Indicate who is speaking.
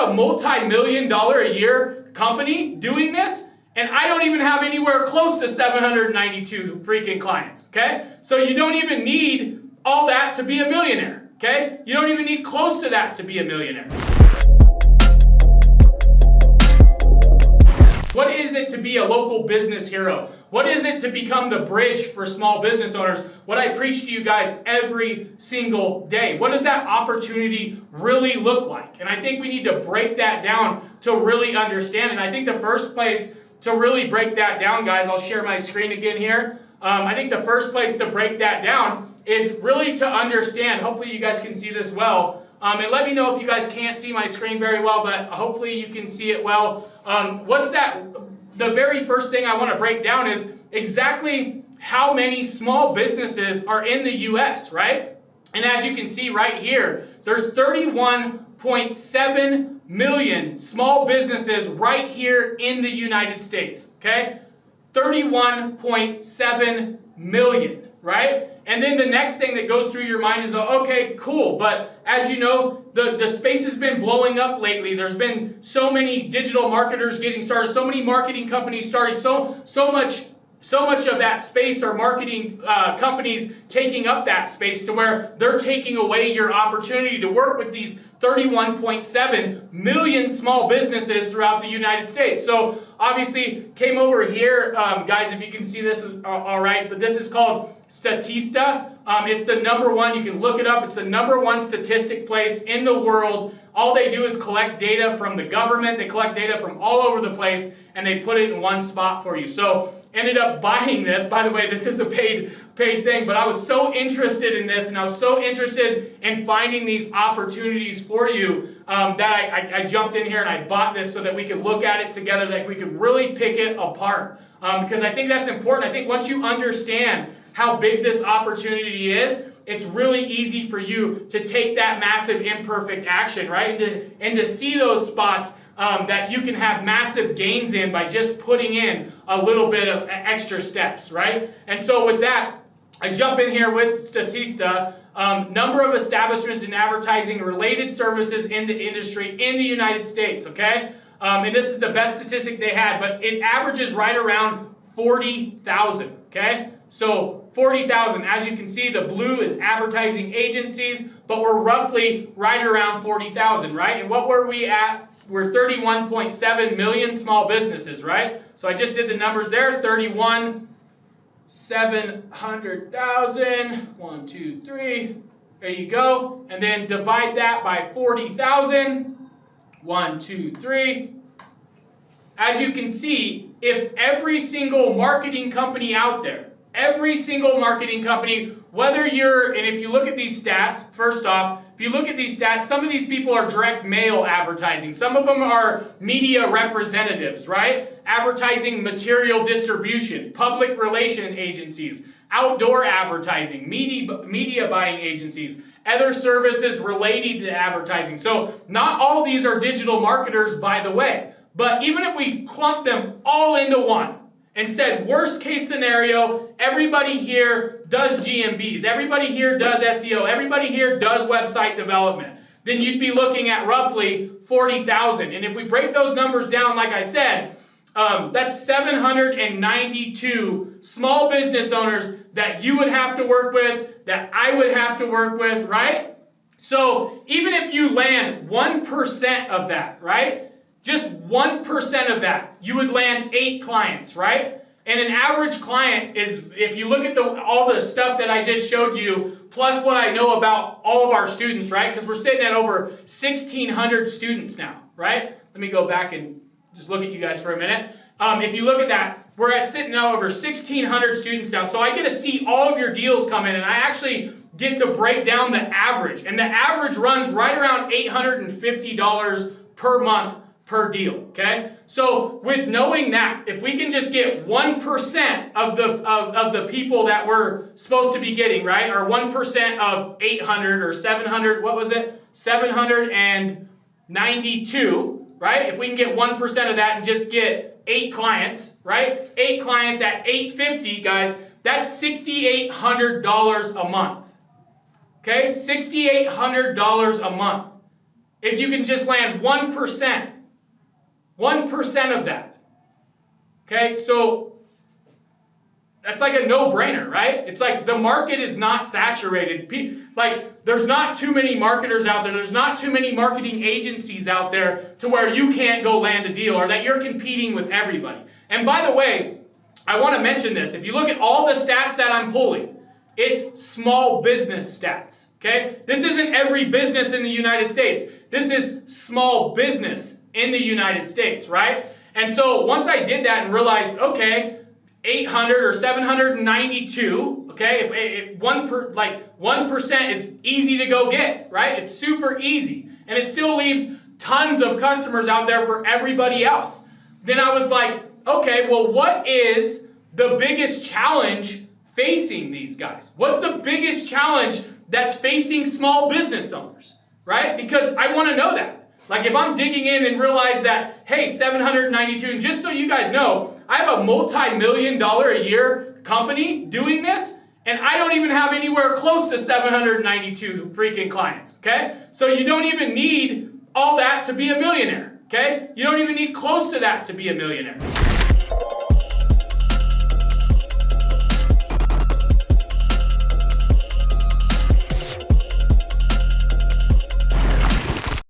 Speaker 1: a multi-million-dollar a year company doing this, and I don't even have anywhere close to 792 freaking clients, okay? So you don't even need all that to be a millionaire, okay? You don't even need close to that to be a millionaire. What is it to be a local business hero? What is it to become the bridge for small business owners? What I preach to you guys every single day. What does that opportunity really look like? And I think we need to break that down to really understand. And I think the first place to really break that down, guys, I'll share my screen again here. I think the first place to break that down is really to understand. Hopefully you guys can see this well. And let me know if you guys can't see my screen very well, but hopefully you can see it well. The very first thing I want to break down is exactly how many small businesses are in the U.S., right? And as you can see right here, there's 31.7 million small businesses right here in the United States, okay? 31.7 million. Right? And then the next thing that goes through your mind is, okay, cool. But as you know, the space has been blowing up lately. There's been so many digital marketers getting started, so many marketing companies started, so much of that space are marketing companies taking up that space to where they're taking away your opportunity to work with these 31.7 million small businesses throughout the United States. So obviously came over here, guys, if you can see this, all right, but this is called Statista. It's the number one, you can look it up, it's the number one statistic place in the world. All they do is collect data from the government, they collect data from all over the place, and they put it in one spot for you. So ended up buying this. By the way, this is a paid thing, but I was so interested in this, and I was so interested in finding these opportunities for you that I jumped in here and I bought this so that we could look at it together, that we could really pick it apart. Because I think that's important. I think once you understand how big this opportunity is, it's really easy for you to take that massive imperfect action, right? And to see those spots that you can have massive gains in by just putting in a little bit of extra steps, right? And so with that, I jump in here with Statista, number of establishments in advertising related services in the industry in the United States, okay? And this is the best statistic they had, but it averages right around 40,000, okay? So 40,000, as you can see, the blue is advertising agencies, but we're roughly right around 40,000, right? And what were we at? We're 31.7 million small businesses, right? So I just did the numbers there, 700,000, 1, 2, 3, there you go. And then divide that by 40,000, 1, 2, 3. As you can see, if every single marketing company out there, every single marketing company, whether you're, and if you look at these stats, first off, if you look at these stats, some of these people are direct mail advertising. Some of them are media representatives, right? Advertising material distribution, public relation agencies, outdoor advertising, media buying agencies, other services related to advertising. So not all of these are digital marketers, by the way. But even if we clump them all into one, and said, worst case scenario, everybody here does GMBs, everybody here does SEO, everybody here does website development, then you'd be looking at roughly 40,000. And if we break those numbers down, like I said, that's 792 small business owners that you would have to work with, that I would have to work with, right? So even if you land 1% of that, right? Just 1% of that, you would land 8 clients, right? And an average client is, if you look at all the stuff that I just showed you, plus what I know about all of our students, right? Because we're sitting at over 1,600 students now, right? Let me go back and just look at you guys for a minute. If you look at that, we're sitting now over 1,600 students now. So I get to see all of your deals come in, and I actually get to break down the average. And the average runs right around $850 per month per deal, okay? So with knowing that, if we can just get 1% of the people that we're supposed to be getting, right? Or 1% of 800 or 700, what was it? 792, right? If we can get 1% of that and just get 8 clients, right? 8 clients at $850, guys, that's $6,800 a month. Okay? $6,800 a month. if you can just land 1%. 1% of that. Okay, so that's like a no-brainer, right? It's like the market is not saturated. Like, there's not too many marketers out there. There's not too many marketing agencies out there to where you can't go land a deal or that you're competing with everybody. And by the way, I want to mention this. If you look at all the stats that I'm pulling, it's small business stats, okay? This isn't every business in the United States. This is small business in the United States, right? And so once I did that and realized, okay, 800 or 792, okay, if 1% is easy to go get, right? It's super easy. And it still leaves tons of customers out there for everybody else. Then I was like, okay, well, what is the biggest challenge facing these guys? What's the biggest challenge that's facing small business owners, right? Because I want to know that. Like if I'm digging in and realize that, hey, 792, and just so you guys know, I have a multi-million-dollar a year company doing this, and I don't even have anywhere close to 792 freaking clients, okay? So you don't even need all that to be a millionaire, okay? You don't even need close to that to be a millionaire.